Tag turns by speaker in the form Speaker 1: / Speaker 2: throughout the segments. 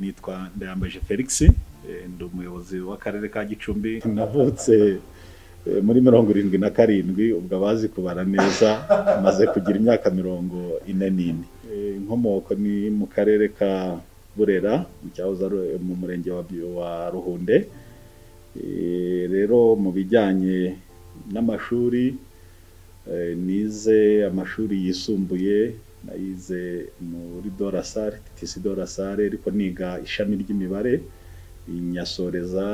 Speaker 1: nitwa Ndayambaje Felix, ndi umuyobozi w'akarere ka Gicumbi. Navutse muri 77 ubwo abazi kubara neza maze kugira imyaka 44. Inkomoko ni mu karere ka Burera mu murenge wa Ruhunde. Rero mu bijyanye n'amashuri nize amashuri yisumbuye, nayize muri Dorasare, TTC Dorasare, ariko niga ishami ry'imibare nyasoreza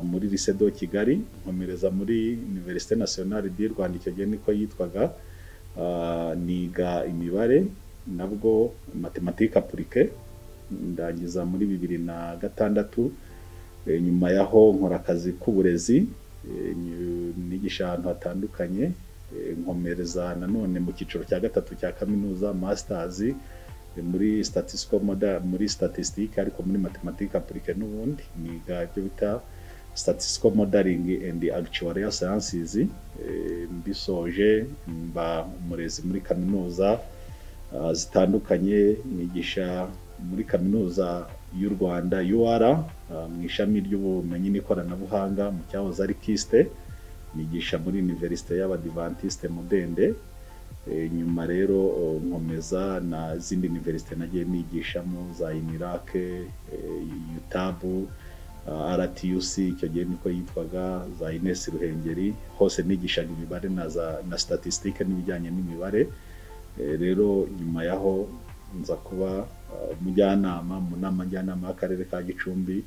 Speaker 1: muri Lycée de Kigali, nkomereza muri Université Nationale du Rwanda, icyo gihe niko yitwaga. Niga imibare nabwo mathématique appliquée, ndangiza muri 2006. Nyuma yaho nkora akazi k'uburezi, nigisha ahantu hatandukanye, nkomereza nanone mu cyiciro cya gatatu cya kaminuza masters muri statistique, ariko muri mathématique appliquée n'ubundi niga ibyo bita statistical modeling and actuarial sciences. Mbisoje mba umurezi muri kaminuza zitandukanye, nigisha muri kaminuza y'u Rwanda UR mu ishami ry'ubumenyi n'ikoranabuhanga mu cyahoze ari KISTE, nigisha muri Université y'Abadiventiste Mudende. Nyuma rero nkomeza na zindi université nagiye nigishamo za INIRAC, UTAB, RTUC icyo gihe niko yitwaga, za Ines Ruhengeri, hose nigishaga imibare na statistique n'ibijyanye n'imibare. Rero nyuma yaho nza kuba umujyanama mu nama njyanama y'akarere ka Gicumbi,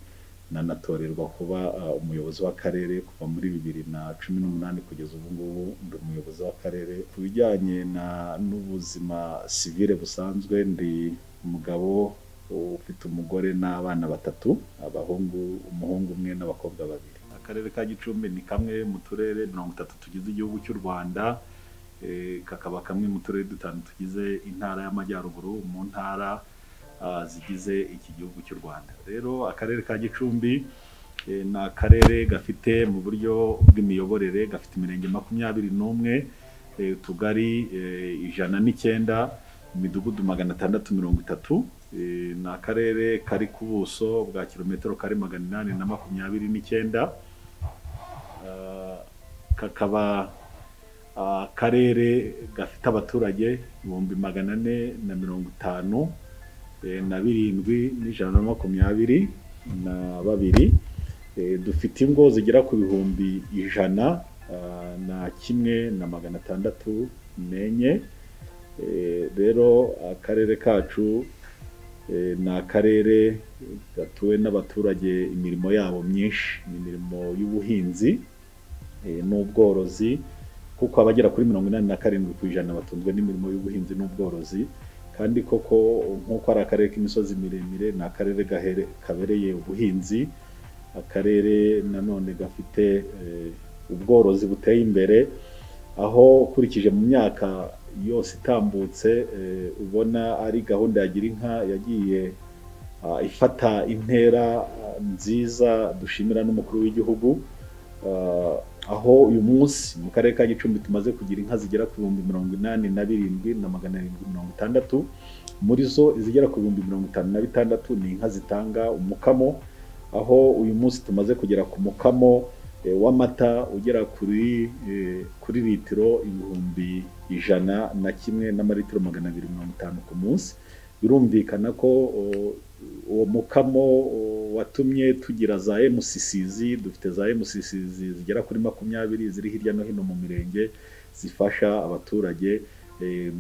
Speaker 1: nanatorerwa kuba umuyobozi w'akarere kuva muri 2018 kugeza ubu ngubu ndi umuyobozi w'akarere. Ku bijyanye n'ubuzima civile busanzwe, ndi umugabo ufite umugore n'abana 3, umuhungu umwe n'abakobwa 2. Akarere ka Gicumbi ni kamwe mu turere 30 tugize igihugu cy'u Rwanda, kakaba kamwe mu turere 5 tugize intara y'Amajyaruguru mu ntara zigize iki gihugu cy'u Rwanda. Rero akarere ka Gicumbi ni akarere gafite mu buryo bw'imiyoborere, gafite imirenge 21, utugari 109, imidugudu 630. Ni akarere kari ku buso bwa kilometero kare 829. Kakaba akarere gafite abaturage 447,122. Dufite ingo zigera ku 100,101,604. Rero akarere kacu ni akarere gatuwe n'abaturage, imirimo yabo myinshi ni imirimo y'ubuhinzi n'ubworozi, kuko abagera kuri 87% batunzwe n'imirimo y'ubuhinzi n'ubworozi. Kandi koko nk'uko ari akarere k'imisozi miremire, ni akarere kabereye ubuhinzi, akarere nanone gafite ubworozi buteye imbere, aho ukurikije mu myaka yose itambutse ubona ari gahunda ya Girinka yagiye ifata intera nziza. Dushimira n'umukuru w'igihugu, aho uyu munsi mu karere ka Gicumbi tumaze kugira inka zigera ku 87,760. muri zo izigera ku 56,000 ni inka zitanga umukamo, aho uyu munsi tumaze kugera ku mukamo w'amata ugera kuri litiro 101 n'amalitiro 250 ku munsi. Birumvikana ko uwo mukamo watumye tugira za MCCs, dufite za MCCs zigera kuri 20 ziri hirya no hino mu mirenge, zifasha abaturage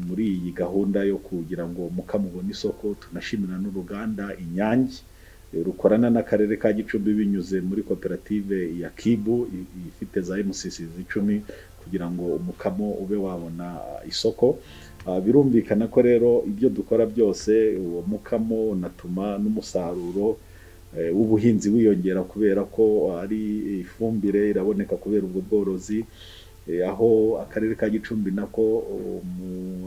Speaker 1: muri iyi gahunda yo kugira ngo mukamo ubone isoko. Tunashimira n'uruganda Inyange rukorana n'akarere ka Gicumbi binyuze muri koperative ya Kibu ifite za MCCs 10 kugira ngo umukamo ube wabona isoko. Birumvikana ko rero ibyo dukora byose uwo mukamo unatuma n'umusaruro w'ubuhinzi wiyongera, kubera ko ari ifumbire iraboneka kubera ubwo bworozi. Aho akarere ka Gicumbi nako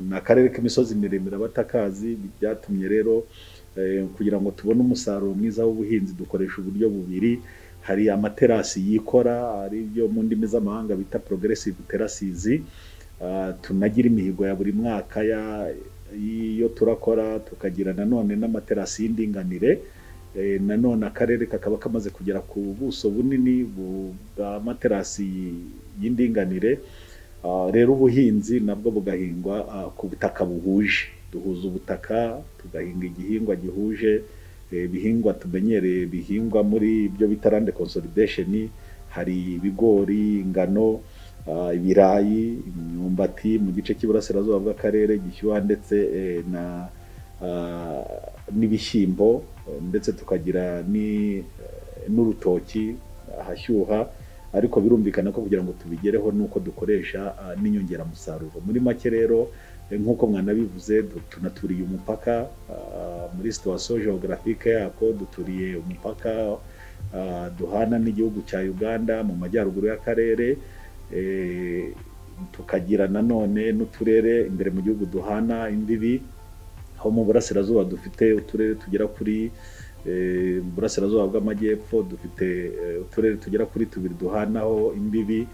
Speaker 1: na akarere k'imisozi miremire abatakazi, byatumye rero kugira ngo tubone umusaruro mwiza w'ubuhinzi dukoresha uburyo bubiri. Hari amaterasi yikora, ari byo mu ndimi z'amahanga bita progressive terraces. Tunagira imihigo ya buri mwaka iyo turakora, tukagira nanone n'amaterasi y'indinganire nanone akarere kakaba kamaze kugera ku buso bunini bwa materasi y'indinganire. Rero ubuhinzi nabwo bugahingwa ku butaka buhuje, duhuza ubutaka tugahinga igihingwa gihuje, bihingwa tumenyereye bihingwa muri ibyo bita land consolidation, hari ibigori, ingano, ibirayi, imyumbati mu gice cy'iburasirazuba bw'akarere gishyuha, ndetse n'ibishyimbo, ndetse tukagira n'urutoki ahashyuha. Ariko birumvikana ko kugira ngo tubigereho nuko dukoresha n'inyongeramusaruro. Muri make rero nk'uko mwanabivuze, tunaturiye umupaka muri situation geographique yako, duturiye umupaka duhana n'igihugu cya Uganda mu majyaruguru y'akarere, tukagira nanone n'uturere imbere mu gihugu duhana imbibi, aho mu burasirazuba dufite uturere tugera kuri burasirazuba bw'amajyepfo dufite uturere tugera kuri 2 duhanaho imbibi,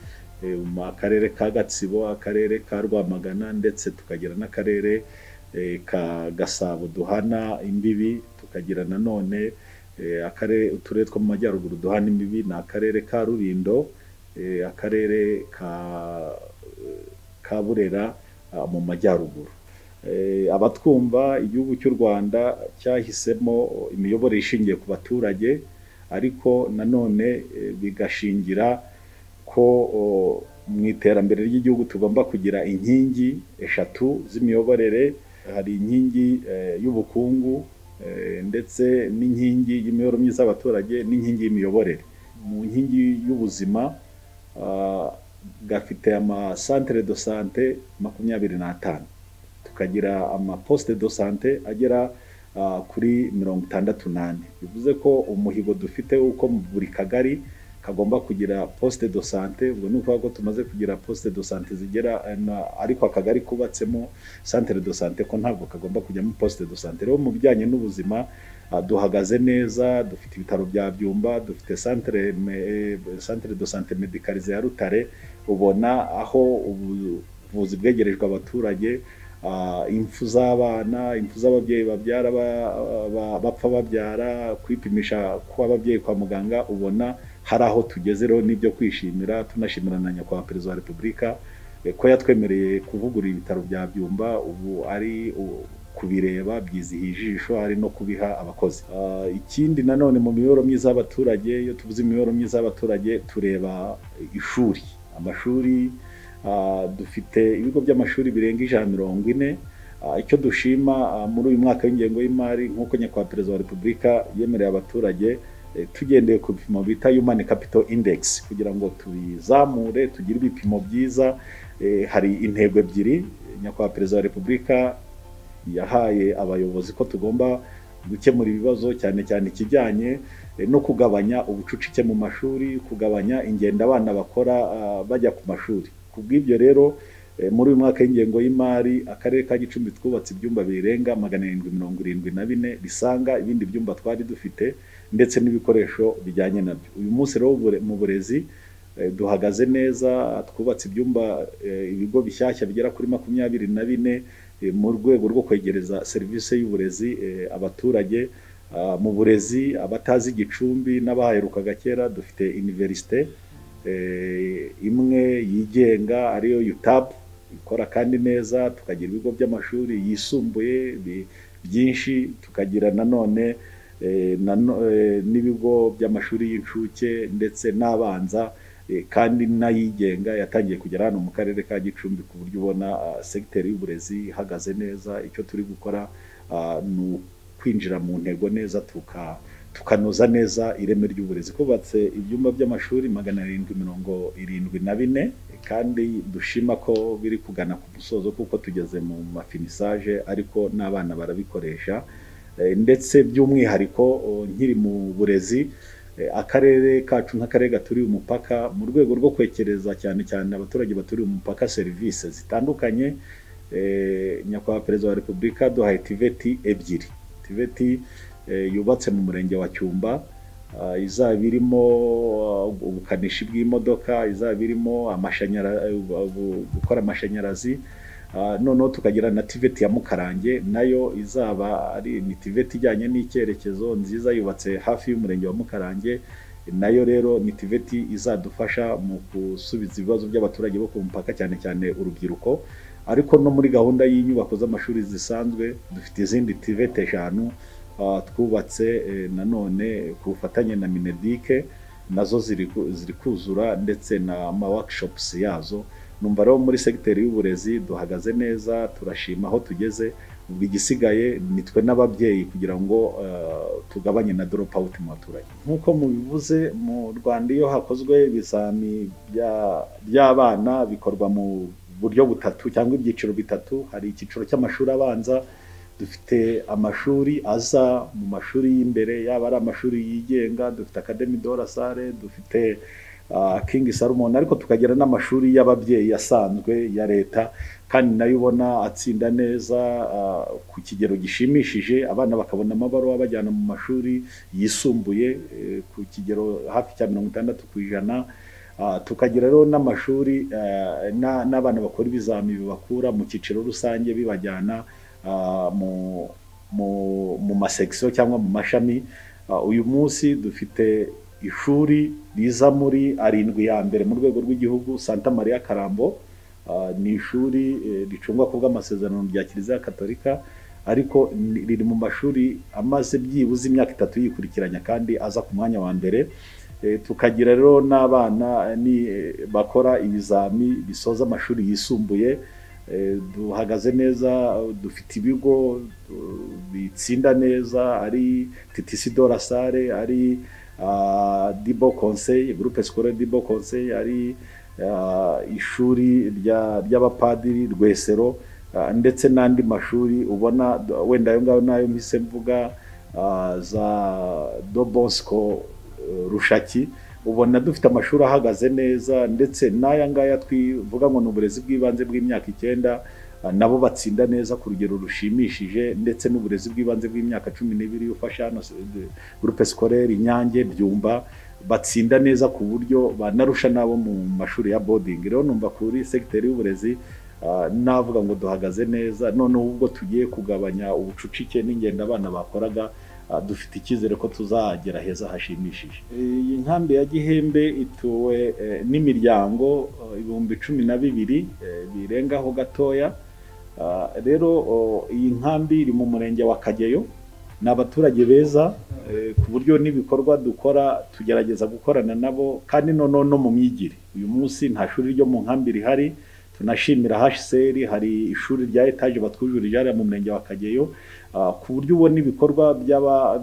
Speaker 1: mu akarere ka Gatsibo, akarere ka Rwamagana, ndetse tukagira n'akarere ka Gasabo duhana imbibi, tukagira nanone uturere two mu majyaruguru duhana imbibi ni akarere ka Rulindo, akarere ka Burera mu majyaruguru. Abatwumva, igihugu cy'u Rwanda cyahisemo imiyoborere ishingiye ku baturage, ariko nanone bigashingira ko mu iterambere ry'igihugu tugomba kugira inkingi 3 z'imiyoborere. Hari inkingi y'ubukungu, ndetse n'inkingi y'imiyoborere myiza y'abaturage, n'inkingi y'imiyoborere. Mu nkingi y'ubuzima gafite centre de santé 25, tukagira poste de santé agera kuri 68. bivuze ko umuhigo dufite uko buri kagari kagomba kugira poste de santé, ubwo nuko ko tumaze kugira poste de santé zigera, ariko akagari kubatsemo centre de santé ko ntabwo kagomba kujyamo poste de santé. Rero mu bijyanye n'ubuzima duhagaze neza, dufite ibitaro bya Byumba, dufite centre de santé médicalisée ya Rutare. Ubona aho ubuvuzi bwegerejwe abaturage, impfu z'abana, impfu z'ababyeyi babyara bapfa babyara, kwipimisha kw'ababyeyi kwa muganga, ubona hari aho tugeze rero n'ibyo kwishimira. Tunashimira na nyakubahwa Perezida wa Repubulika ko yatwemereye kuvugurura ibitaro bya Byumba, ubu ari kubireba byizihiye ijisho, ari no kubiha abakozi. Ikindi nanone mu miyoborere myiza y'abaturage, iyo tuvuze imiyoborere myiza y'abaturage tureba ishuri, amashuri. Dufite ibigo by'amashuri birenga 140. Icyo dushima muri uyu mwaka w'ingengo y'imari, nk'uko nyakubahwa Perezida wa Repubulika yemereye abaturage, tugendeye ku bipimo bita Human Capital Index, kugira ngo tubizamure tugire ibipimo byiza. Hari intego 2 nyakubahwa Perezida wa Repubulika yahaye abayobozi ko tugomba gukemura ibibazo, cyane cyane ikijyanye no kugabanya ubucucike mu mashuri, kugabanya ingendo abana bakora bajya ku mashuri. Kubw'ibyo rero muri uyu mwaka w'ingengo y'imari, akarere ka Gicumbi twubatse ibyumba birenga 774 bisanga ibindi byumba twari dufite, ndetse n'ibikoresho bijyanye nabyo. Uyu munsi rero mu burezi duhagaze neza, twubatse ibyumba ibigo bishyashya bigera kuri 24 mu rwego rwo kwegereza serivisi y'uburezi abaturage. Mu burezi, abatazi Gicumbi n'abaherukaga kera, dufite université imwe yigenga ariyo UTAB ikora kandi neza, tukagira ibigo by'amashuri yisumbuye byinshi, tukagira nanone n'ibigo by'amashuri y'incuke ndetse n'abanza, kandi n'ayigenga yatangiye kugera hano mu karere ka Gicumbi, ku buryo ubona segiteri y'uburezi ihagaze neza. Icyo turi gukora ni kwinjira mu ntego neza, tukanoza neza ireme ry'uburezi. Kubatse ibyumba by'amashuri 774, kandi dushima ko biri kugana ku musozo kuko tugeze mu mafinisage, ariko n'abana barabikoresha. Ndetse by'umwihariko nkiri mu burezi, akarere kacu nk'akarere gaturiye umupaka, mu rwego rwo kwegereza cyane cyane abaturage baturiye umupaka serivisi zitandukanye, nyakubahwa Perezida wa Repubulika duhaye TVET 2. TVET yubatse mu murenge wa Cyumba, izaba irimo ubukanishi bw'imodoka, izaba irimo gukora amashanyarazi, noneho tukagira na TVET ya Mukarange nayo izaba ari ni TVET ijyanye n'icyerekezo nziza yubatse hafi y'umurenge wa Mukarange, nayo rero ni TVET izadufasha mu gusubiza ibibazo by'abaturage bo ku mpaka cyane cyane urubyiruko. Ariko no muri gahunda y'inyubako z'amashuri zisanzwe dufite izindi TVET 5 twubatse nanone ku bufatanye na Minedike, nazo ziri kuzura ndetse na workshops yazo. Numva rero muri segiteri y'uburezi duhagaze neza, turashima aho tugeze. Ubwo igisigaye nitwe n'ababyeyi kugira ngo tugabanye na drop out mu baturage. Nkuko mubivuze, mu Rwanda iyo hakozwe ibizami by'abana bikorwa mu buryo butatu cyangwa ibyiciro bitatu. Hari icyiciro cy'amashuri abanza, dufite amashuri aza mu mashuri y'imbere, yaba ari amashuri yigenga, dufite Académie de la Salle, dufite King Salomon, ariko tukagira n'amashuri y'ababyeyi asanzwe ya leta, kandi nayo ubona atsinda neza ku kigero gishimishije. Abana bakabona amabaruwa bajyana mu mashuri yisumbuye ku kigero hafi cya 60%. Tukagira rero n'amashuri n'abana bakora ibizami bibakura mu cyiciro rusange bibajyana mu masection cyangwa mu mashami. Uyu munsi dufite ishuri riza muri 7 ya mbere mu rwego rw'igihugu, Santa Maria Karambo. Ni ishuri ricungwa ku bw'amasezerano rya Kiliziya Katolika, ariko riri mu mashuri amaze byibuze imyaka 3 yikurikiranya kandi aza ku mwanya wa mbere. Tukagira rero n'abana bakora ibizami bisoza amashuri yisumbuye. Duhagaze neza, dufite ibigo bitsinda neza, ari TTC de la Salle, ari Dibo Conseil, Groupe Scolaire Dibo Conseil, ari ishuri ry'abapadiri Rwesero, ndetse n'andi mashuri ubona wenda ayo ngayo nayo mpise mvuga za Do Bosco Rushaki. Ubona dufite amashuri ahagaze neza, ndetse n'aya ngaya twivuga ngo n'uburezi bw'ibanze bw'imyaka 9 nabo batsinda neza ku rugero rushimishije, ndetse n'uburezi bw'ibanze bw'imyaka 12 ufasha hano Groupe Scolaire Inyange Byumba batsinda neza ku buryo banarusha nabo mu mashuri ya boarding. Rero numva kuri segiteri y'uburezi navuga ngo duhagaze neza. None ubwo tugiye kugabanya ubucucike n'ingendo abana bakoraga, dufite icyizere ko tuzagera heza hashimishije. Iyi nkambi ya Gihembe ituwe n'imiryango 12,000 birengaho gatoya. Rero iyi nkambi iri mu murenge wa Kageyo, n'abaturage beza ku buryo n'ibikorwa dukora tugerageza gukorana nabo, kandi no mu myigire. Uyu munsi nta shuri ryo mu nkambi rihari. Tunashimira HCR, hari ishuri rya etage batwujurije ari mu murenge wa Kageyo, ku buryo ubona ibikorwa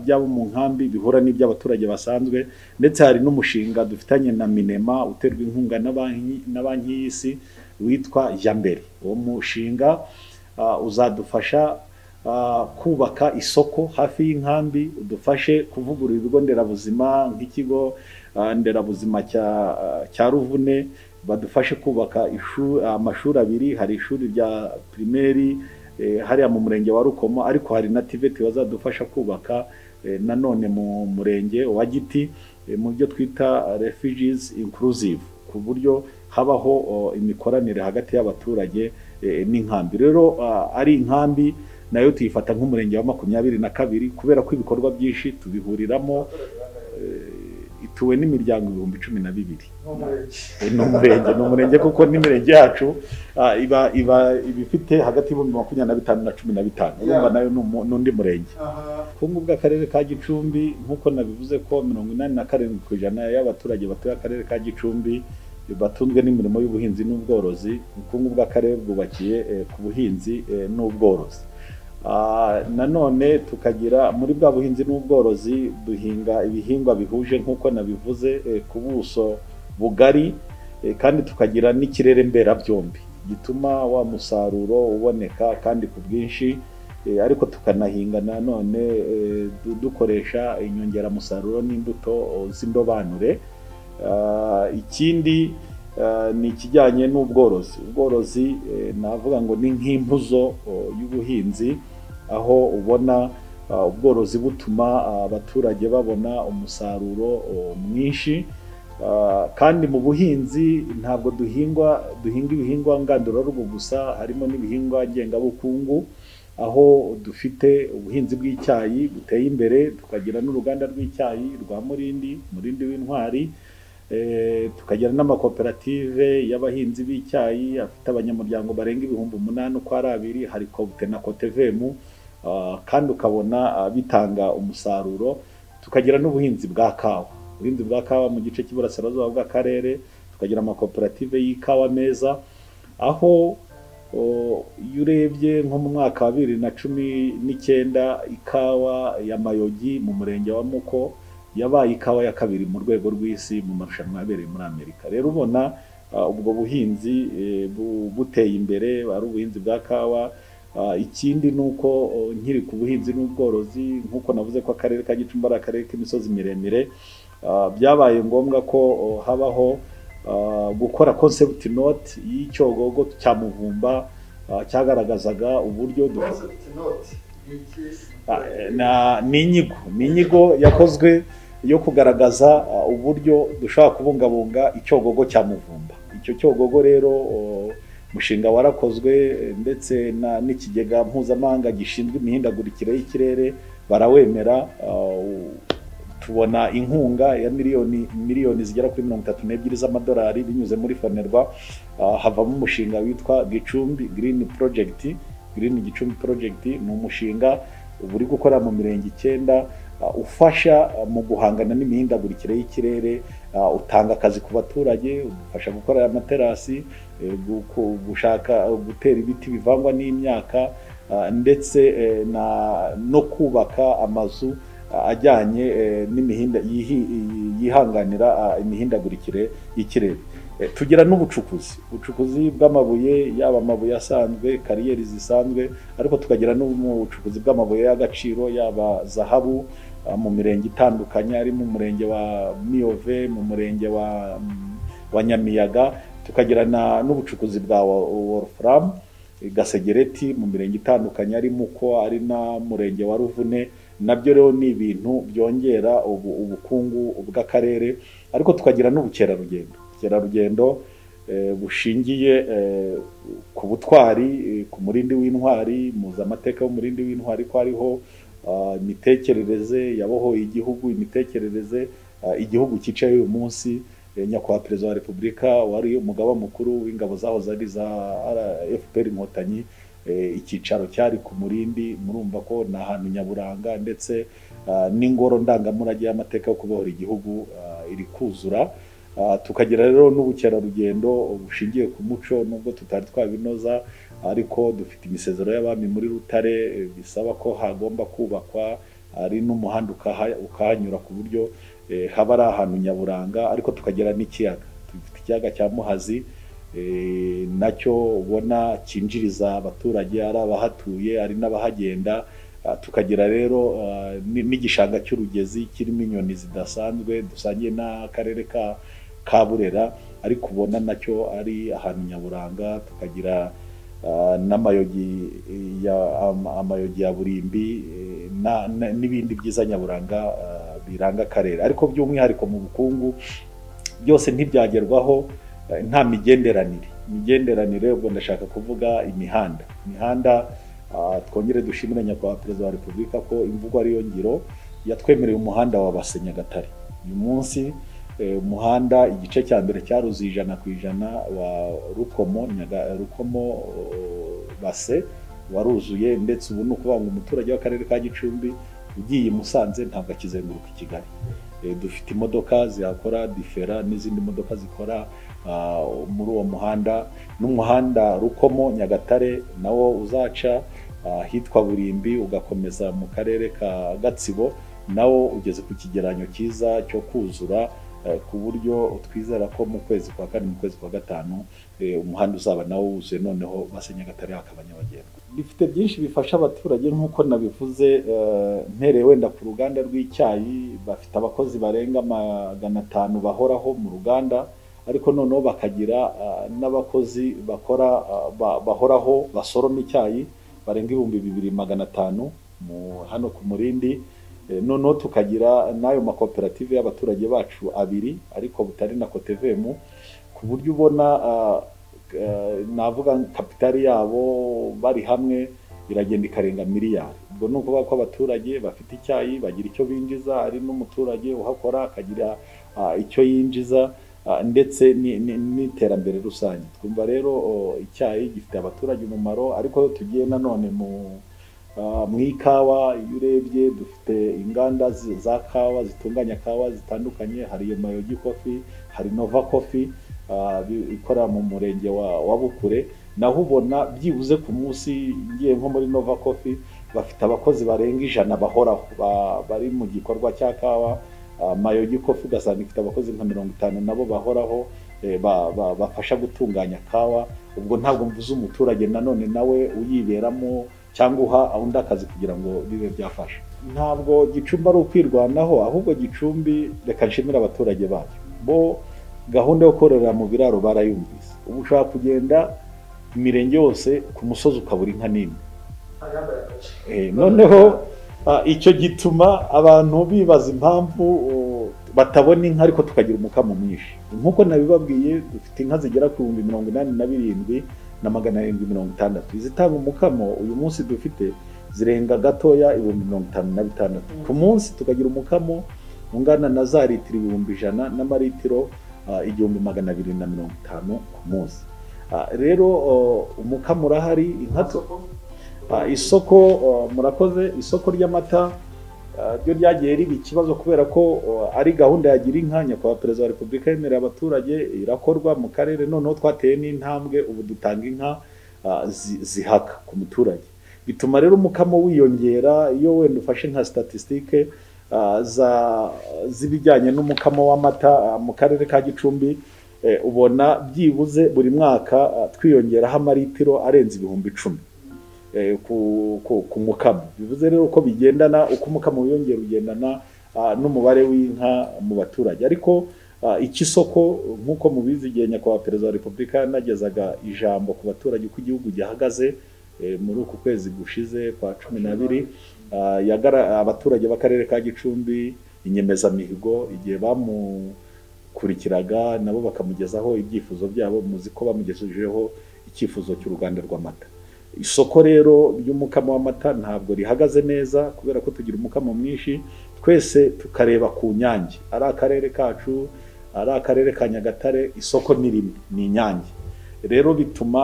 Speaker 1: byabo mu nkambi bihura n'iby'abaturage basanzwe. Ndetse hari n'umushinga dufitanye na Minema uterwa inkunga na banki y'isi witwa Jambere. Uwo mushinga uzadufasha kubaka isoko hafi y'inkambi, udufashe kuvugurura ibigo nderabuzima nk'ikigo nderabuzima cya Ruvune, badufashe kubaka amashuri 2. Hari ishuri rya primaire hariya mu murenge wa Rukomo, ariko hari na TVET bazadufasha kubaka nanone mu murenge wa Giti, mu byo twita refugees inclusive, ku buryo habaho imikoranire hagati y'abaturage n'inkambi. Rero ari inkambi nayo tuyifata nk'umurenge wa 22 kubera ko ibikorwa byinshi tubihuriramo. Ituwe n'imiryango 12,000. Ni umurenge kuko n'imirenge yacu iba ifite hagati y'ibihumbi 25 na 15. Urumva nayo n'undi murenge. Kungu bw'akarere ka Gicumbi nkuko nabivuze ko 87% y'abaturage batuye akarere ka Gicumbi batunzwe n'imirimo y'ubuhinzi n'ubworozi. Kungu bw'akarere bwubakiye ku buhinzi n'ubworozi. Nanone tukagira muri bwa buhinzi n'ubworozi duhinga ibihingwa bihuje nkuko nabivuze ku buso bugari, kandi tukagira n'ikirere mbera byombi gituma wa musaruro uboneka kandi ku bwinshi. Ariko tukanahinga nanone dukoresha inyongera musaruro n'imbuto z'indobanure. Ikindi ni ikijyanye n'ubworozi. Ubworozi navuga ngo ni nk'impuzo y'ubuhinzi, aho ubona ubworozi butuma abaturage babona umusaruro mwinshi, kandi mu buhinzi ntabwo duhinga ibihingwa ngandurarugo gusa, harimo n'ibihingwa ngengabukungu, aho dufite ubuhinzi bw'icyayi buteye imbere, tukagira n'uruganda rw'icyayi rwa Murindi w'Intwari, tukagira n'amakoperative y'abahinzi b'icyayi afite abanyamuryango barenga 8,000 uko ari abiri, hari Kobute na Kotevemu, kandi ukabona bitanga umusaruro. Tukagira n'ubuhinzi bwa kawa, mu gice cy'iburasirazuba bw'akarere, tukagira amakoperative y'ikawa meza, aho iyo urebye nko mu mwaka wa 2019 ikawa ya Mayogi mu murenge wa Muko yabaye ikawa ya kabiri mu rwego rw'isi mu marushanwa yabereye muri Amerika. Rero ubona ubwo buhinzi buteye imbere, ari ubuhinzi bwa kawa. Ikindi nuko nkiri ku buhinzi n'ubworozi, nkuko navuze ko akarere ka Gicumbi ari akarere k'imisozi miremire, byabaye ngombwa ko habaho gukora concept note y'icyogogo cya Muvumba, cyagaragazaga uburyo ni inyigo yakozwe yo kugaragaza uburyo dushobora kubungabunga icyogogo cya Muvumba. Icyo cyogogo rero umushinga warakozwe, ndetse n'ikigega mpuzamahanga gishinzwe imihindagurikire y'ikirere barawemera, tubona inkunga ya miliyoni zigera kuri 32 z'amadolari binyuze muri Fonerwa. Havamo umushinga witwa Gicumbi Green Gicumbi Project. Ni umushinga uri gukora mu mirenge 9, ufasha mu guhangana n'imihindagurikire y'ikirere, utanga akazi ku baturage, ufasha gukora amaterasi, gushaka gutera ibiti bivangwa n'imyaka, ndetse no kubaka amazu ajyanye yihanganira imihindagurikire y'ikirere. Tugira n'ubucukuzi bw'amabuye, yaba amabuye asanzwe, kariyeri zisanzwe, ariko tukagira n'ubucukuzi bw'amabuye y'agaciro, yaba zahabu, mu mirenge itandukanye, ari mu murenge wa Miyove, mu murenge wa Nyamiyaga. Tukagira n'ubucukuzi bwa Wolfram Gasegereti mu mirenge itandukanye, ari Muko, ari na murenge wa Ruvune. Nabyo rero ni ibintu byongera ubukungu bw'akarere. Ariko tukagira n'ubukerarugendo bushingiye ku butwari, ku Murindi w'Intwari, muzi amateka y'Umurindi w'Intwari ko hariho imitekerereze yabohoye igihugu, imitekerereze igihugu cyicaye uyu munsi. Nyakubahwa Perezida wa Repubulika wari umugaba mukuru w'ingabo zahoze ari za FPR Inkotanyi, icyicaro cyari ku Murindi. Murumva ko ni ahantu nyaburanga, ndetse n'ingoro ndangamurage y'amateka yo kubohora igihugu iri kuzura. Tukagira rero n'ubukerarugendo bushingiye ku muco, nubwo tutari twabinoza, ariko dufite imisezero y'abami muri Rutare, bisaba ko hagomba kubakwa, ari n'umuhanda ukahanyura ku buryo haba ari ahantu nyaburanga. Ariko tukagira n'ikiyaga, dufite ikiyaga cya Muhazi, nacyo ubona cyinjiriza abaturage, ari abahatuye, ari n'abahagenda. Tukagira rero n'igishanga cy'Urugezi kirimo inyoni zidasanzwe, dusangiye n'akarere ka Burera, ariko ubona nacyo ari ahantu nyaburanga. Tukagira n'amayogi ya Burimbi, n'ibindi byiza nyaburanga biranga akarere. Ariko by'umwihariko mu bukungu byose ntibyagerwaho nta migenderanire. Ubwo ndashaka kuvuga imihanda. Twongere dushimire Nyakubahwa Perezida wa Repubulika ko imvugo ariyo ngiro, yatwemereye umuhanda wa Base Nyagatare. Uyu munsi umuhanda igice cya mbere cyaruzuye 100% wa Rukomo Base waruzuye, ndetse ubu ni ukuvuga ngo umuturage w'akarere ka Gicumbi ugiye Musanze ntabwo akizenguruka i Kigali. Dufite imodoka zihakora difera n'izindi modoka zikora muri uwo muhanda. N'umuhanda Rukomo Nyagatare nawo uzaca hitwa Burimbi ugakomeza mu karere ka Gatsibo, nawo ugeze ku kigeranyo cyiza cyo kuzura, ku buryo twizera ko mu kwezi kwa 4 mu kwezi kwa 5 umuhanda uzaba nawo wuzuye, noneho Base Nyagatare hakaba nyabagendwa. Bifite byinshi bifasha abaturage nk'uko nabivuze. Mpereye wenda ku ruganda rw'icyayi, bafite abakozi barenga 500 bahoraho mu ruganda, ariko noneho bakagira n'abakozi bahoraho basoroma icyayi barenga 2500 hano ku Murindi. noneho tukagira n'ayo makoperative y'abaturage bacu abiri ariko butari na Kotevemu, ku buryo ubona navuga kapitali yabo bari hamwe iragenda ikarenga miliyari. Ubwo ni ukuvuga ko abaturage bafite icyayi bagira icyo binjiza, ari n'umuturage uhakora akagira icyo yinjiza, ndetse n'iterambere rusange. Twumva rero icyayi gifite abaturage umumaro, ariko tugiye nanone mu ikawa, iyo urebye dufite inganda za kawa zitunganya kawa zitandukanye, hari iyo Mayogi Coffee, hari Nova Coffee ikorera mu murenge wa Bukure, naho ubona byibuze ku munsi ngiye nko muri Nova Coffee bafite abakozi barenga 100 bahoraho bari mu gikorwa cya kawa. Mayogi Coffee ugasanga ifite abakozi nka 50 nabo bahoraho bafasha gutunganya kawa. Ubwo ntabwo mvuze umuturage nanone nawe uyiberamo cyangwa uha undi akazi kugira ngo bibe byafasha. Ntabwo Gicumbi ari ukwirwanaho, ahubwo Gicumbi reka nshimira abaturage bayo, bo gahunda yo korora mu biraro barayumvise. Ubu ushaka kugenda imirenge yose ku musozi ukabura inka nini. Noneho icyo gituma abantu bibaza impamvu batabona inka ariko tukagira umukamo mwinshi. Nkuko nabibabwiye dufite inka zigera ku 87,760 izitanga umukamo. Uyu munsi dufite zirenga gatoya 56,000 ku munsi, tukagira umukamo ungana na za litiro 100 n'amaritiro 250 ku munsi. Rero umukamo urahari. Isoko murakoze, isoko ry'amata ryo ryagiye riba ikibazo kubera ko ari gahunda ya gira inka nyakubahwa Perezida wa Repubulika yemerera abaturage irakorwa mu karere. Noneho twateye n'intambwe, ubu dutanga inka zihaka ku muturage, bituma rero umukamo wiyongera. Iyo wenda ufashe nka statistique z'ibijyanye n'umukamo w'amata mu karere ka Gicumbi, ubona byibuze buri mwaka twiyongeraho amaritiro arenze 10,000 ku mukamo. Bivuze rero uko bigendana, uko umukamo wiyongera ugendana n'umubare w'inka mu baturage. Ariko ikisoko nkuko mubizi, igihe nyakubahwa Perezida wa Repubulika yanagezaga ijambo ku baturage uko igihugu gihagaze muri uku kwezi gushize kwa 12, abaturage b'akarere ka Gicumbi inyemezamihigo igihe bamukurikiraga nabo bakamugezaho ibyifuzo byabo, muzi ko bamugejejeho icyifuzo cy'uruganda rw'amata. Isoko rero ry'umukamo w'amata ntabwo rihagaze neza kubera ko tugira umukamo mwinshi. Twese tukareba ku Nyange, ari akarere kacu, ari akarere ka Nyagatare, isoko ni rimwe, ni Nyange. Rero bituma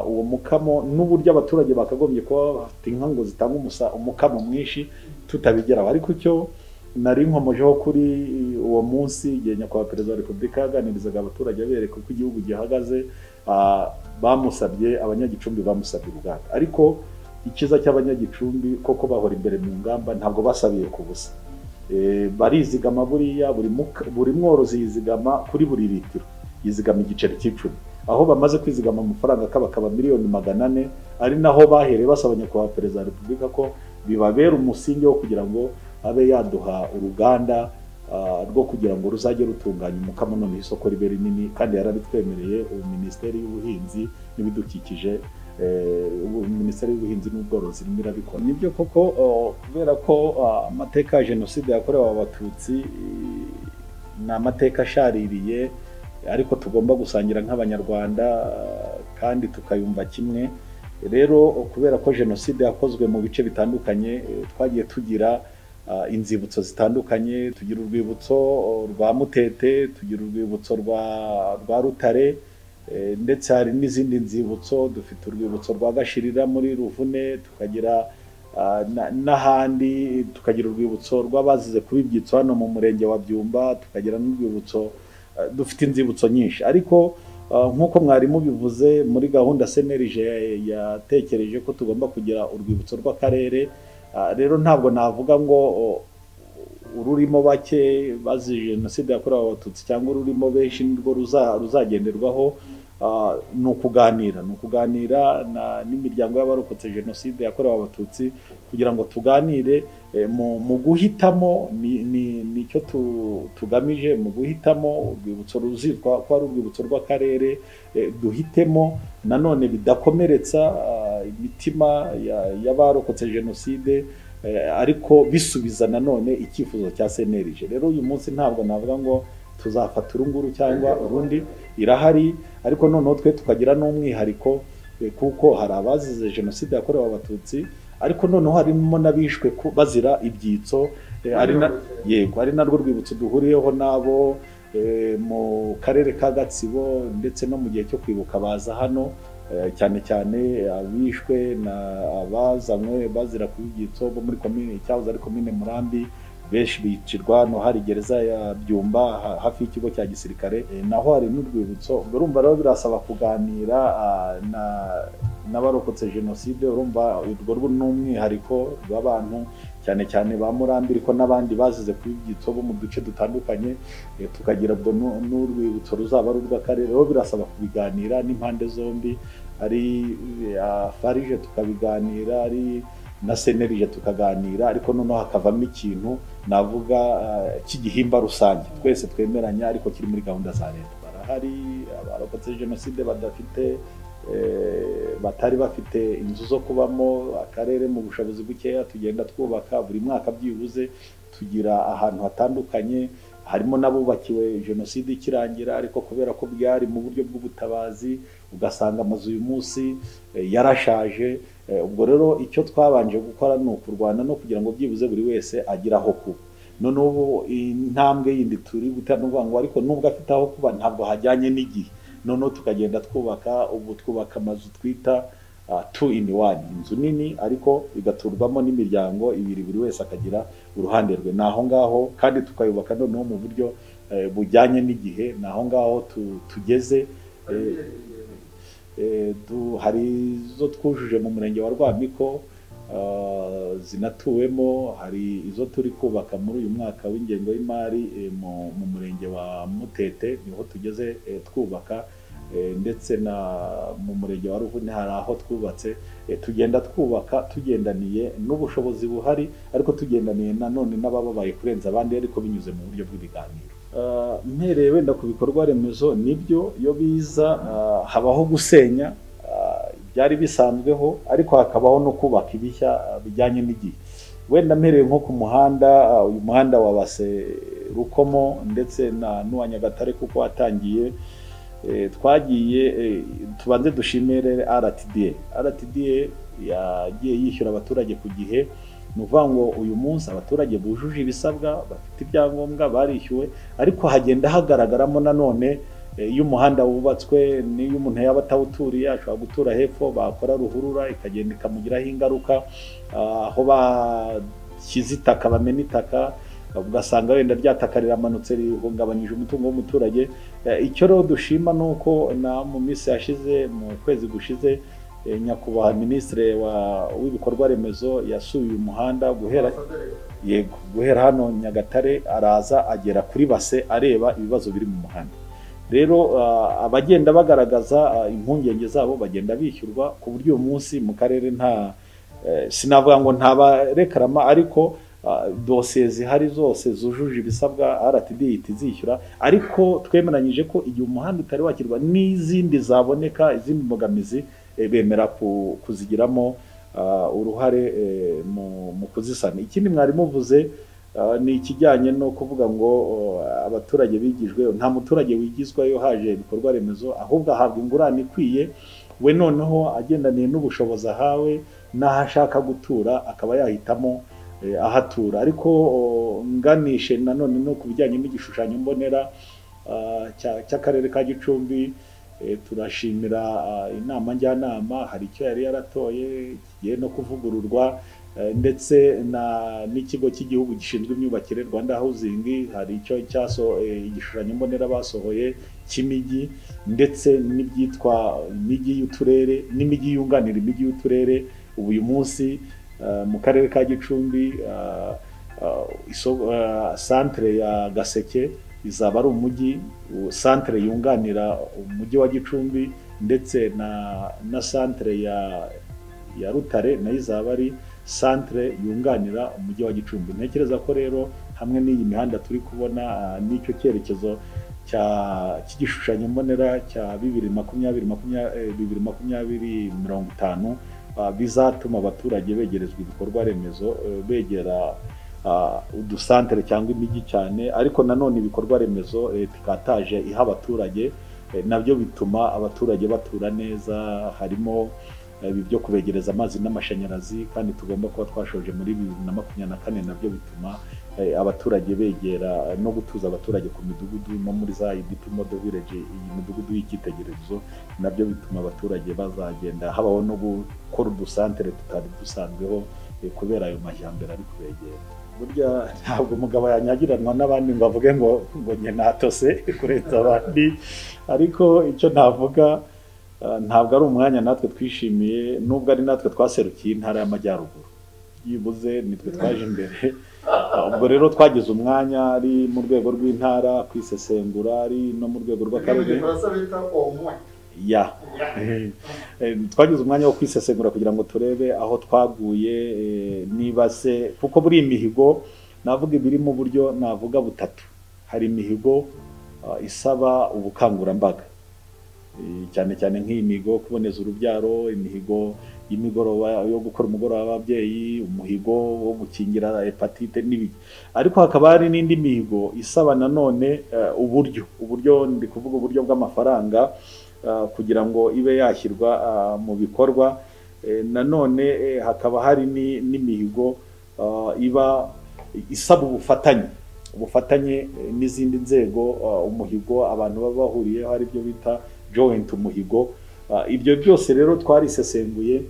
Speaker 1: uwo mukamo n'uburyo abaturage bakagombye kuba bafite inka ngo zitanga umukamo mwinshi tutabigeraho. Ariko icyo nari nkomojeho kuri uwo munsi igihe nyakubahwa Perezida wa Repubulika yaganirizaga abaturage bereka uko igihugu gihagaze, bamusabye, abanyagicumbi bamusabye uruganda. Ariko ikiza cy'abanyagicumbi koko bahora imbere mu ngamba, ntabwo basabiye ku busa. Barizigama buriya, buri mworozi yizigama kuri buri litiro yizigama igiceri cy'icumi, aho bamaze kwizigama amafaranga akaba miliyoni 400. Ari naho bahereye basaba nyakubahwa Perezida wa Repubulika ko bibabera umusingi wo kugira ngo abe yaduha uruganda rwo kugira ngo ruzajye rutunganya umukamo none isoko ribe rinini, kandi yarabitwemereye. Minisiteri y'Ubuhinzi n'Ibidukikije, Minisiteri y'Ubuhinzi n'Ubworozi irabikora. Nibyo koko kubera ko amateka ya Jenoside yakorewe Abatutsi ni amateka ashaririye, ariko tugomba gusangira nk'Abanyarwanda kandi tukayumva kimwe. Rero kubera ko Jenoside yakozwe mu bice bitandukanye, twagiye tugira inzibutso zitandukanye. Tugira urwibutso rwa Mutete, tugira urwibutso rwa Rutare, ndetse hari n'izindi nzibutso. Dufite urwibutso rwa Gashirira muri Ruvune, tukagira n'ahandi, tukagira urwibutso rw'abazize kuba ibyitso hano mu murenge wa Byumba, tukagira n'urwibutso. Dufite inzibutso nyinshi, ariko nkuko mwarimu bivuze muri gahunda CNLG yatekereje ko tugomba kugira urwibutso rw'akarere. Rero ntabwo navuga ngo ururimo bake bazize Jenoside yakorewe Abatutsi cyangwa ururimo benshi nirwo ruzagenderwaho. Ni ukuganira n'imiryango y'abarokotse Jenoside yakorewe Abatutsi kugira ngo tuganire mu guhitamo. Nicyo tugamije mu guhitamo urwibutso ruzitwa ko ari urwibutso rw'akarere. Duhitemo nanone bidakomeretsa imitima y'abarokotse Jenoside, ariko bisubiza nanone icyifuzo cya CNLG. Rero uyu munsi ntabwo navuga ngo tuzafata urunguru cyangwa urundi, irahari, ariko noneho twe tukagira n'umwihariko kuko hari abazize jenoside yakorewe abatutsi, ariko noneho harimo n'abishwe bazira ibyitso, ari narwo rwibutso duhuriyeho nabo mu karere ka Gatsibo, ndetse no mu gihe cyo kwibuka baza hano, cyane cyane abishwe abazanywe bazira ku ibyitso bo muri komine cyahoze ari komine Murambi, benshi bicirwa no hari gereza ya Byumba hafi y'ikigo cya gisirikare, naho hari n'urwibutso. Urumva rero birasaba kuganira n'abarokotse jenoside, urumva urwo n'umwihariko w'abantu cyane cyane ba Murambi, ariko n'abandi bazize ku ibyitso bo mu duce dutandukanye, tukagira ubwo n'urwibutso ruzaba ari urw'akarere. Rero birasaba kubiganira n'impande zombi, ari Farije tukabiganira, ari na CNLG tukaganira, ariko noneho hakavamo ikintu navuga cy'igihimba rusange twese twemeranya, ariko kiri muri gahunda za leta. Barahari abarokotse jenoside batari bafite inzu zo kubamo, akarere mu bushobozi bukeya tugenda twubaka buri mwaka byibuze, tugira ahantu hatandukanye, harimo n'abubakiwe jenoside ikirangira, ariko kubera ko byari mu buryo bw'ubutabazi ugasanga amazu uyu munsi yarashaje. Ubwo rero icyo twabanje gukora ni ukurwana no kugira ngo byibuze buri wese agire aho kuba. None ubu intambwe yindi turi gutanga ngo ariko nubwo afite aho kuba ntabwo hajyanye n'igihe, noneho tukagenda twubaka. Ubu twubaka amazu twita 2 in 1, inzu nini ariko igaturwamo n'imiryango ibiri, buri wese akagira uruhande rwe. Naho ngaho kandi tukayubaka noneho mu buryo bujyanye n'igihe. Naho ngaho tugeze, hari izo twujuje mu murenge wa Rwamiko zinatuwemo, hari izo turi kubaka muri uyu mwaka w'ingengo y'imari mu murenge wa Mutete, niho tugeze twubaka, ndetse na mu murenge wa Ruvune hari aho twubatse. Tugenda twubaka tugendaniye n'ubushobozi buhari, ariko tugendaniye nanone n'abababaye kurenza abandi, ariko binyuze mu buryo bw'ibiganiro. Mpereye wenda ku bikorwa remezo, nibyo iyo biza habaho gusenya byari bisanzweho, ariko hakabaho no kubaka ibishya bijyanye n'igihe. Wenda mpereye nko ku muhanda, uyu muhanda wa Base Rukomo ndetse n'uwa Nyagatare kuko watangiye, twagiye tubanze dushimire RTDA yagiye yishyura abaturage ku gihe. Ni ukuvuga ngo uyu munsi abaturage bujuje ibisabwa, bafite ibyangombwa, barishyuwe, ariko hagenda hagaragaramo nanone iyo umuhanda wubatswe, n'iyo umuntu yaba atawuturiye ashobora gutura hepfo, bakora ruhurura ikagenda ikamugiraho ingaruka, aho bashyize itaka bamena itaka, ugasanga wenda ryataka riramanutse rihungabanyije umutungo w'umuturage. Icyo rero dushima ni uko mu minsi yashize, mu kwezi gushize, nyakubahwa minisitiri w'ibikorwa remezo yasuye umuhanda guhera hano Nyagatare, araza agera kuri Base areba ibibazo biri mu muhanda. Rero abagenda bagaragaza impungenge zabo bagenda bishyurwa, ku buryo uyu munsi mu karere sinavuga ngo ntabarekarama, ariko dosiye zihari zose zujuje ibisabwa RTD izishyura. Ariko twemeranyije ko igihe umuhanda utari wakirwa n'izindi zaboneka, izindi mbogamizi bemera kuzigiramo uruhare mu kuzisana. Ikindi mwari muvuze ni ikijyanye no kuvuga ngo abaturage bigijwe. Nta muturage wigizwayo haje ibikorwa remezo, ahubwo ahabwa ingurane ikwiye, we noneho agendaniye n'ubushobozi ahawe n'aho ashaka gutura akaba yahitamo ahatura. Ariko nganishe nanone no ku bijyanye n'igishushanyo mbonera cy'akarere ka Gicumbi, turashimira inama njyanama, hari icyo yari yaratoye kigiye no kuvugururwa, ndetse n'ikigo cy'igihugu gishinzwe imyubakire Rwanda Housing, hari icyo igishushanyo mbonera basohoye cy'imijyi, ndetse n'ibyitwa imijyi y'uturere n'imijyi yunganira imijyi y'uturere. Ubu uyu munsi mu karere ka Gicumbi centre ya Gaseke izaba ari umujyi, centre yunganira umujyi wa Gicumbi, ndetse na centre ya Rutare nayo izaba ari centre yunganira umujyi wa Gicumbi. Ntekereza ko rero hamwe n'iyi mihanda turi kubona n'icyo cyerekezo cy'igishushanyo mbonera cya 2020-2050 bizatuma abaturage begerezwa ibikorwa remezo, begera udusantere cyangwa imijyi cyane, ariko nanone ibikorwa remezo leta ikataje iha abaturage, nabyo bituma abaturage batura neza. Harimo ibi byo kubegereza amazi n'amashanyarazi, kandi tugomba kuba twashoje muri 2024, nabyo bituma abaturage begera no gutuza abaturage ku midugudu no muri za IDP model village, iyi midugudu y'icyitegererezo, nabyo bituma abaturage bazagenda habaho no gukora udusantere tutari dusanzweho kubera ayo majyambere ari kubegera. Burya ntabwo umugabo yanyagiranwa n'abandi ngo avuge ngo nye natose kurenza abandi, ariko icyo navuga ntabwo ari umwanya natwe twishimiye, nubwo ari natwe twaserukiye intara y'Amajyaruguru, yibuze nitwe twaje imbere. Ubwo rero twagize umwanya ari mu rwego rw'intara kwisesengura, ari no mu rwego rw'akarere, twagize umwanya wo kwisesengura kugira ngo turebe aho twaguye, niba se kuko buri imihigo navuga ibiri mu buryo navuga butatu. Hari imihigo isaba ubukangurambaga, cyane cyane nk'imihigo kuboneza urubyaro, imihigo y'imigoroba yo gukora umugoroba w'ababyeyi, umuhigo wo gukingira hepatite n'ibiki. Ariko hakaba hari n'indi mihigo isaba nanone uburyo ndi kuvuga uburyo bw'amafaranga kugira ngo ibe yashyirwa mu bikorwa. Nanone hakaba hari n'imihigo iba isaba ubufatanye n'izindi nzego, umuhigo abantu baba bahuriyeho ari byo bita joint umuhigo. Ibyo byose rero twarisesenguye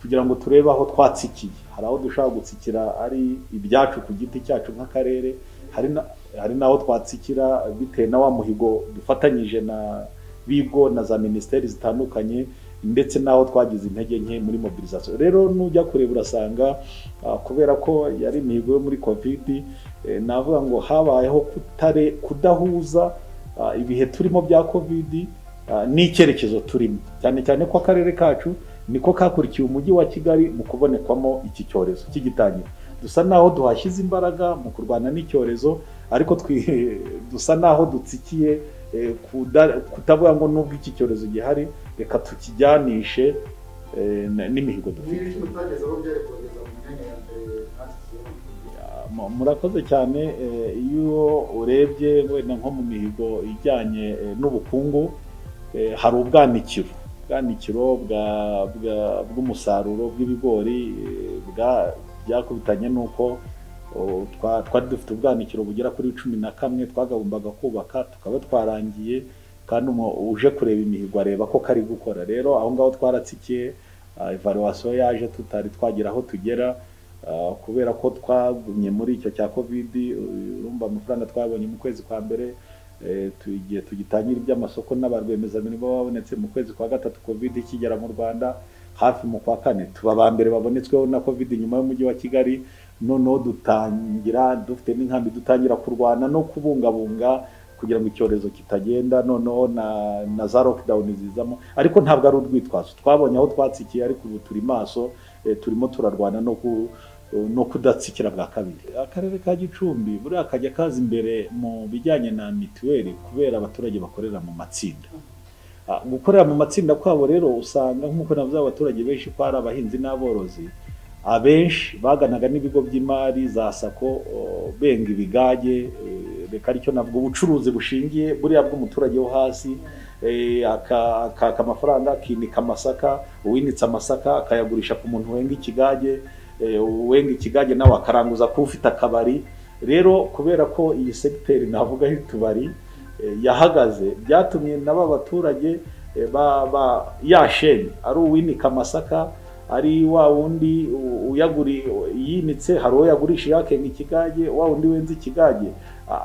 Speaker 1: kugira ngo turebe aho twatsikiye. Hari aho dushaka gutsikira ari ibyacu ku giti cyacu nk'akarere, hari naho twatsikira bitewe na wa muhigo dufatanyije na bigo na za ministeri zitandukanye, ndetse naho twagize intege nke muri mobilisation. Rero nujya kureba urasanga kubera ko yari imihigo yo muri covid, navuga ngo habayeho kudahuza ibihe turimo bya covid n'icyerekezo turimo, cyane cyane ko akarere kacu niko kakurikiye umujyi wa Kigali mu kubonekwamo iki cyorezo kigitangira. Dusa naho duhashyize imbaraga mu kurwana n'icyorezo, ariko dusa naho dutsikiye kutavuga ngo nubwo iki cyorezo gihari reka tukijyanishe n'imihigo dufite. Murakoze cyane. Iyo urebye wenda nko mu mihigo ijyanye n'ubukungu, hari ubwanikiro bw'umusaruro bw'ibigori byakubitanye n'uko twari dufite ubwanikiro bugera kuri 11 twagombaga kubaka, tukaba twarangiye, kandi uje kureba imihigo areba ko kari gukora. Rero aho ngaho twaratsikiye, evaluation yaje tutari twagira aho tugera kubera ko twagumye muri icyo cya covid. Urumva amafaranga twabonye mu kwezi kwa mbere, tugiye tugitangira iby'amasoko n'abarwemezamirimo babonetse mu kwezi kwa gatatu, covid ikigera mu Rwanda hafi mu kwa kane tuba ba mbere babonetsweho na covid nyuma y'umujyi wa Kigali. Noneho dutangira dufite n'inkambi, dutangira kurwana no kubungabunga kugira ngo icyorezo kitagenda, noneho na za lockdown zizamo. Ariko ntabwo ari urwitwazo, twabonye aho twatsikiye, ariko ubu turi maso, turimo turarwana no kudatsikira bwa kabiri. Akarere ka Gicumbi buriya kajya kaza imbere mu bijyanye na mituweli kubera abaturage bakorera mu matsinda. Gukorera mu matsinda kwabo rero usanga nk'uko navuze abaturage benshi ko ari abahinzi n'aborozi, abenshi baganaga n'ibigo by'imari za sako benga ibigage, reka aricyo navuga ubucuruzi bushingiye buriya bw'umuturage wo hasi, akaka amafaranga akinika amasaka, uwinitse amasaka akayagurisha ku muntu wenga ikigage nawe akaranguza ko ufite akabari. Rero kubera ko iyi secteur navuga y'utubari yahagaze, byatumye naba abaturage yashenye, ari uwinika amasaka, ari wa wundi yinitse, hari uwo yagurisha yakenga ikigage, wa wundi wenze ikigage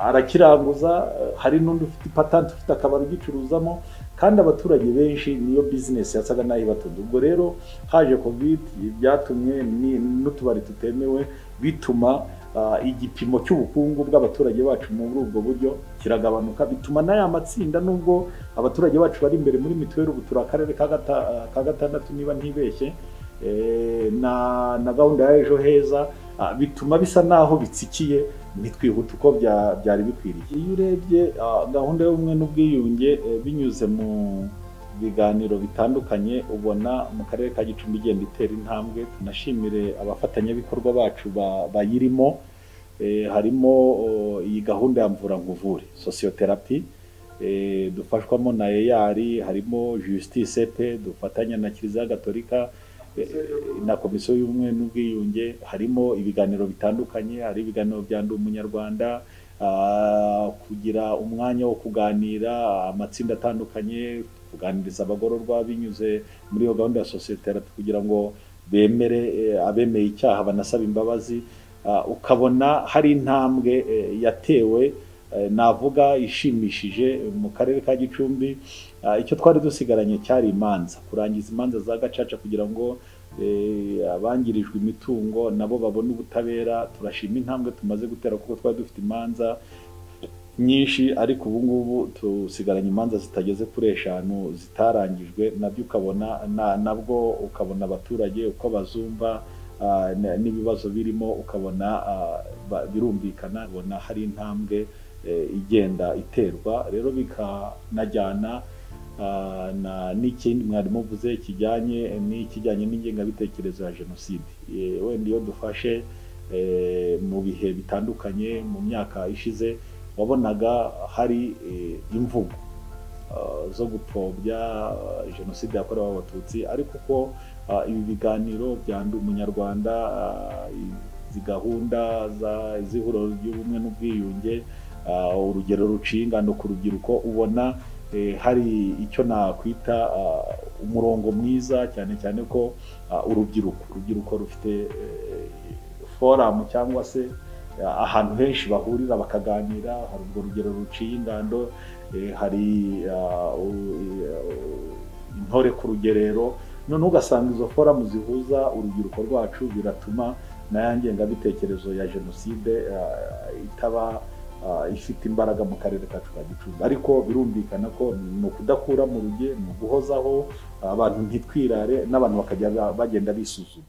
Speaker 1: arakiranguza, hari n'undi ufite patante ufite akabari ugicuruzamo, kandi abaturage benshi niyo business yasaga nayo ibatunze. Ubwo rero haje covid, byatumye n'utubari tutemewe, bituma igipimo cy'ubukungu bw'abaturage bacu muri ubwo buryo kiragabanuka, bituma n'aya matsinda, nubwo abaturage bacu bari imbere muri mituweli, ubu turi akarere ka gatandatu niba ntibeshye, na gahunda ya ejo heza, bituma bisa naho bitsikiye, ntitwihuta uko byari bikwiriye. Iyo urebye gahunda y'ubumwe n'ubwiyunge binyuze biganiro bitandukanye ubona mu karere ka Gicumbi igenda itera intambwe. Tunashimire abafatanyabikorwa bacu bayirimo, harimo iyi gahunda ya Mvura Nkuvure sociotherapy, dufashwamo na EAR, harimo Justice pe dufatanya na Kiliziya Gatolika na Komisiyo y'Ubumwe n'Ubwiyunge, harimo ibiganiro bitandukanye, hari ibiganiro bya Ndi Umunyarwanda, kugira umwanya wo kuganira amatsinda atandukanye, kuganiriza abagororwa binyuze muri iyo gahunda ya sociotherapy kugira ngo bemere abemeye icyaha banasaba imbabazi. Ukabona hari intambwe yatewe navuga ishimishije mu karere ka Gicumbi. Icyo twari dusigaranye cyari imanza, kurangiza imanza za gacaca kugira ngo abangirijwe imitungo nabo babone ubutabera. Turashima intambwe tumaze gutera kuko twari dufite imanza nyinshi, ariko ubu ngubu tusigaranye imanza zitageze kuri 5 zitarangijwe. Nabyo ukabona nabwo ukabona abaturage uko bazumva n'ibibazo birimo, ukabona birumvikana, ubona hari intambwe igenda iterwa. Rero bikanajyana n'ikindi mwarimu uvuze kijyanye n'ingengabitekerezo ya jenoside. Wenda iyo dufashe mu bihe bitandukanye mu myaka ishize, wabonaga hari imvugo zo gupfobya jenoside yakorewe Abatutsi, ariko uko ibi biganiro bya Ndi Umunyarwanda, izi gahunda z'ihuriro ry'ubumwe n'ubwiyunge, urugero ruciye ingano ku rubyiruko, ubona hari icyo nakwita umurongo mwiza, cyane cyane ko urubyiruko rufite forum cyangwa se ahantu henshi bahurira bakaganira. Hari urwo rugero ruciye ingando, hari intore ku rugerero. Noneho ugasanga izo forum zihuza urubyiruko rwacu biratuma na ngengabitekerezo ya jenoside itaba ifite imbaraga mu karere kacu ka Gicumbi. Ariko birumvikana ko ni ukudakura mu ruge, ni uguhozaho abantu ntitwirare, n'abantu bakajya bagenda bisuzuma.